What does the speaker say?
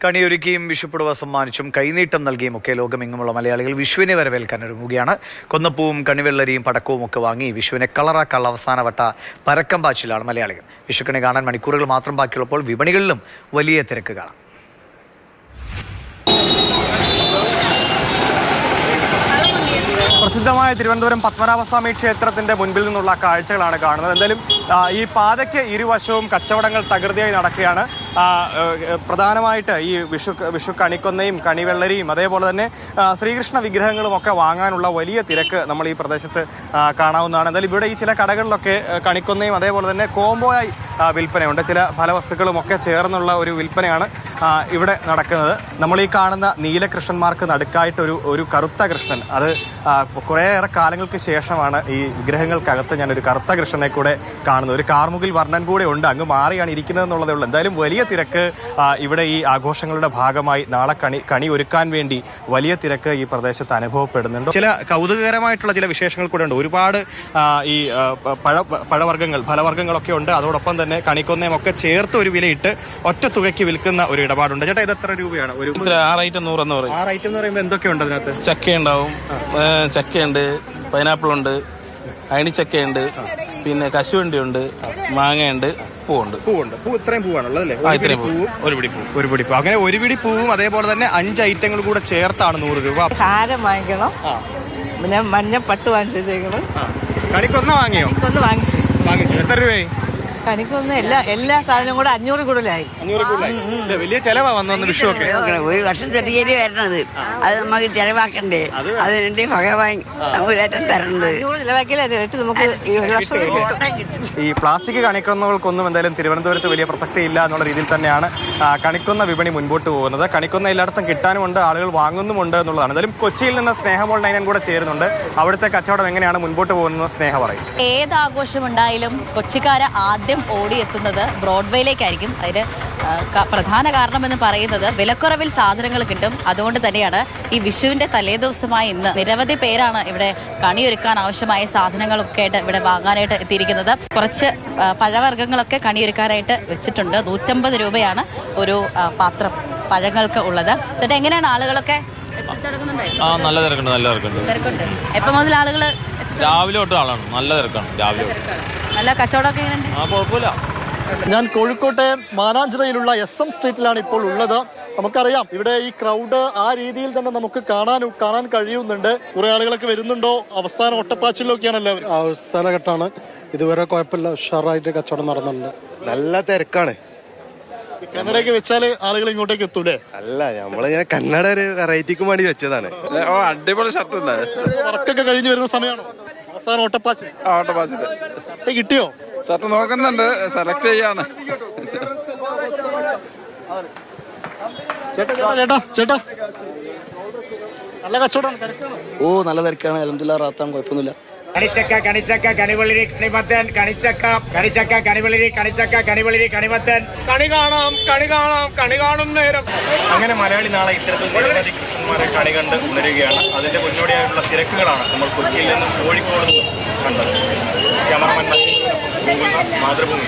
കണിയൊരുക്കിയും വിഷുപ്പുടവ സമ്മാനിച്ചും കൈനീട്ടം നൽകിയുമൊക്കെ ലോകമെങ്ങുമുള്ള മലയാളികൾ വിഷുവിനെ വരവേൽക്കാൻ ഒരുങ്ങുകയാണ്. കൊന്നപ്പൂവും കണിവെള്ളരിയും പടക്കവും ഒക്കെ വാങ്ങി വിഷുവിനെ കളറാക്കാനുള്ള അവസാനവട്ട പരക്കം പാച്ചിലാണ് മലയാളികൾ. വിഷുക്കണി കാണാൻ മണിക്കൂറുകൾ മാത്രം ബാക്കിയുള്ളപ്പോൾ വിപണികളിലും വലിയ തിരക്ക് കാണാം. പ്രസിദ്ധമായ തിരുവനന്തപുരം പത്മനാഭസ്വാമി ക്ഷേത്രത്തിന്റെ മുൻപിൽ നിന്നുള്ള കാഴ്ചകളാണ് കാണുന്നത്. എന്തായാലും ഈ ഇരുവശവും കച്ചവടങ്ങൾ തകൃതിയായി നടക്കുകയാണ്. പ്രധാനമായിട്ട് ഈ വിഷു കണിക്കൊന്നയും കണിവെള്ളരിയും അതേപോലെ തന്നെ ശ്രീകൃഷ്ണ വിഗ്രഹങ്ങളും ഒക്കെ വാങ്ങാനുള്ള വലിയ തിരക്ക് നമ്മൾ ഈ പ്രദേശത്ത് കാണാവുന്നതാണ്. എന്തായാലും ഇവിടെ ഈ ചില കടകളിലൊക്കെ കണിക്കൊന്നയും അതേപോലെ തന്നെ കോംബോയായി വിൽപ്പനയുണ്ട്. ചില ഫലവസ്തുക്കളും ഒക്കെ ചേർന്നുള്ള ഒരു വിൽപ്പനയാണ് ഇവിടെ നടക്കുന്നത്. നമ്മൾ ഈ കാണുന്ന നീലകൃഷ്ണന്മാർക്ക് നടുക്കായിട്ട് ഒരു കറുത്ത കൃഷ്ണൻ, അത് കുറേയേറെ കാലങ്ങൾക്ക് ശേഷമാണ് ഈ വിഗ്രഹങ്ങൾക്കകത്ത് ഞാനൊരു കറുത്ത കൃഷ്ണനെ കൂടെ കാണുന്നത്. ഒരു കാർമുകിൽ വർണ്ണൻ കൂടെ ഉണ്ട്, അങ്ങ് മാറിയാണ് ഇരിക്കുന്നത് എന്നുള്ളതേ ഉള്ളൂ. എന്തായാലും വലിയ തിരക്ക് ഇവിടെ ഈ ആഘോഷങ്ങളുടെ ഭാഗമായി നാളെ കണി ഒരുക്കാൻ വേണ്ടി വലിയ തിരക്ക് ഈ പ്രദേശത്ത് അനുഭവപ്പെടുന്നുണ്ട്. ചില കൗതുകകരമായിട്ടുള്ള ചില വിശേഷങ്ങൾ കൂടെ ഉണ്ട്. ഒരുപാട് ഈ പഴവർഗ്ഗങ്ങൾ ഫലവർഗ്ഗങ്ങളൊക്കെ ഉണ്ട്. അതോടൊപ്പം തന്നെ കണിക്കൊന്നയും ഒക്കെ ചേർത്ത് ഒരു വിലയിട്ട് ഒറ്റ തുകയ്ക്ക് വിൽക്കുന്ന ഒരു ഇടപാടുണ്ട്. ചേട്ടാ, ഇത് എത്ര രൂപയാണ്? ഒരു 6 ഐറ്റം 100 എന്ന് പറയും. 6 ഐറ്റം എന്ന് പറയുമ്പോൾ എന്തൊക്കെയുണ്ട് അതിനകത്ത്? ചക്കയുണ്ടാവും, ചക്കയുണ്ട്, പൈനാപ്പിൾ ഉണ്ട്, അയണിച്ചക്കയുണ്ട്, പിന്നെ കശുവണ്ടിയുണ്ട്, മാങ്ങയുണ്ട്, പൂവുണ്ട്. പൂ ഇത്രയും പൂവാണുള്ളത് അല്ലേ? ഇത്രയും പൂവും ഒരു പിടി പൂ. അങ്ങനെ ഒരു പിടി പൂവും അതേപോലെ തന്നെ 5 ഐറ്റങ്ങൾ കൂടെ ചേർത്താണ് 100 രൂപ. ഹാരം വാങ്ങിക്കണം, പിന്നെ മഞ്ഞപ്പട്ട് വാങ്ങിച്ചു വെച്ചേക്കണം. കണിക്കൊന്ന വാങ്ങിയോ? വാങ്ങിച്ചു. എത്ര രൂപയായി? കണിക്കൊന്ന എല്ലാ സാധനവും കൂടെ 500 കൂടുതലായി. വലിയ ചെലവാ വന്നു വിഷു ഒക്കെ. ഒരു വർഷം തൊട്ടിയേരി വരണത്, അത് നമുക്ക് ചെലവാക്കണ്ടേ? അതിനെ ഭഗവാൻ നമുക്കേറ്റം തരേണ്ടത്. ഈ പ്ലാസ്റ്റിക് കണിക്കൊന്നകൾക്കൊന്നും എന്തായാലും തിരുവനന്തപുരത്ത് വലിയ പ്രസക്തി ഇല്ല എന്നുള്ള രീതിയിൽ തന്നെയാണ് കണിക്കൊന്ന വിപണി മുൻപോട്ട് പോകുന്നത്. കണിക്കൊന്ന എല്ലായിടത്തും കിട്ടാനുമുണ്ട്, ആളുകൾ വാങ്ങുന്നുമുണ്ട് എന്നുള്ളതാണ്. എന്തായാലും കൊച്ചിയിൽ നിന്ന് സ്നേഹമോൾ നൈനൻ കൂടെ ചേരുന്നുണ്ട്. അവിടുത്തെ കച്ചവടം എങ്ങനെയാണ് മുൻപോട്ട് പോകുന്നത് സ്നേഹ പറയും. ഏത് ആഘോഷമുണ്ടായാലും കൊച്ചിക്കാര് ആദ്യം ഓടിയെത്തുന്നത് ബ്രോഡ്വേയിലേക്കായിരിക്കും. അതിന് പ്രധാന കാരണമെന്ന് പറയുന്നത് വിലക്കുറവിൽ സാധനങ്ങൾ കിട്ടും. അതുകൊണ്ട് തന്നെയാണ് ഈ വിഷുവിന്റെ തലേദിവസമായ ഇന്ന് നിരവധി പേരാണ് ഇവിടെ കണിയൊരുക്കാൻ ആവശ്യമായ സാധനങ്ങളൊക്കെ ആയിട്ട് ഇവിടെ വാങ്ങാനായിട്ട് എത്തിയിരിക്കുന്നത്. കുറച്ച് പഴവർഗ്ഗങ്ങളൊക്കെ കണിയൊരുക്കാനായിട്ട് വെച്ചിട്ടുണ്ട്. 150 രൂപയാണ് ഒരു പാത്രം പഴങ്ങൾക്ക് ഉള്ളത്. ചേട്ടാ, എങ്ങനെയാണ് ആളുകളൊക്കെ നല്ല തിരക്കുണ്ട്. എപ്പം മുതൽ ആളുകൾ? രാവിലെ തൊട്ട് ആളാണ്, നല്ല തിരക്കാണ്. രാവിലെ നല്ല കച്ചവടമൊക്കെ എങ്ങനെയുണ്ട്? കുഴപ്പമില്ല. ഞാൻ കോഴിക്കോട്ടെ മാനാഞ്ചിറയിലുള്ള SM സ്ട്രീറ്റിലാണ് ഇപ്പോൾ ഉള്ളത്. നമുക്കറിയാം ഇവിടെ ഈ ക്രൗഡ് ആ രീതിയിൽ തന്നെ നമുക്ക് കാണാൻ കഴിയുന്നുണ്ട്. കുറെ ആളുകളൊക്കെ വരുന്നുണ്ടോ? അവസാന ഒട്ടപ്പാച്ചിലൊക്കെയാണ് എല്ലാവരും. അവസാനഘട്ടമാണ്. ഇതുവരെ കുഴപ്പമില്ല, ഉഷാറായിട്ട് കച്ചവടം നടന്നുണ്ട്. നല്ല തിരക്കാണ്. കന്നഡയൊക്കെ വെച്ചാല് ആളുകൾ ഇങ്ങോട്ടേക്ക് എത്തൂലേ? അല്ല, നമ്മളിങ്ങനെ കന്നഡ ഒരു വെറൈറ്റിക്ക് വേണ്ടി വെച്ചതാണ്. അടിപൊളി ഷർട്ട് വർക്കൊക്കെ കഴിഞ്ഞു വരുന്ന സമയമാണോ അവസാന ഒട്ടപ്പാച്ചിൽ? ഷർട്ട് കിട്ടിയോ? ഷർട്ട് നോക്കുന്നുണ്ട്, സെലക്ട് ചെയ്യാണ്. ചേട്ടാ നല്ല കച്ചവടമാണ്, തിരക്കാണ്. നല്ല തിരക്കാണ്. അൽഹംദുലില്ലാഹ്, റാത്താണ്, കുഴപ്പമൊന്നുമില്ല. കണിച്ചക്ക കണിവെള്ളരി കണിമത്തൻ, കണിച്ചക്ക കണിവെള്ളരി കണിവെള്ളരി കണിമത്തൻ. കണി കാണും നേരം. അങ്ങനെ മലയാളി നാളെ ഇത്തരത്തിൽ നിരവധി കൃഷ്ണന്മാരെ കണി കണ്ട് ഉണരുകയാണ്. അതിന്റെ മുന്നോടിയായിട്ടുള്ള തിരക്കുകളാണ് നമ്മൾ കൊച്ചിയിൽ നിന്നും കോഴിക്കോട് നിന്നും കണ്ടത്. ക്യാമറമാൻ പോകുന്ന മാതൃഭൂമി.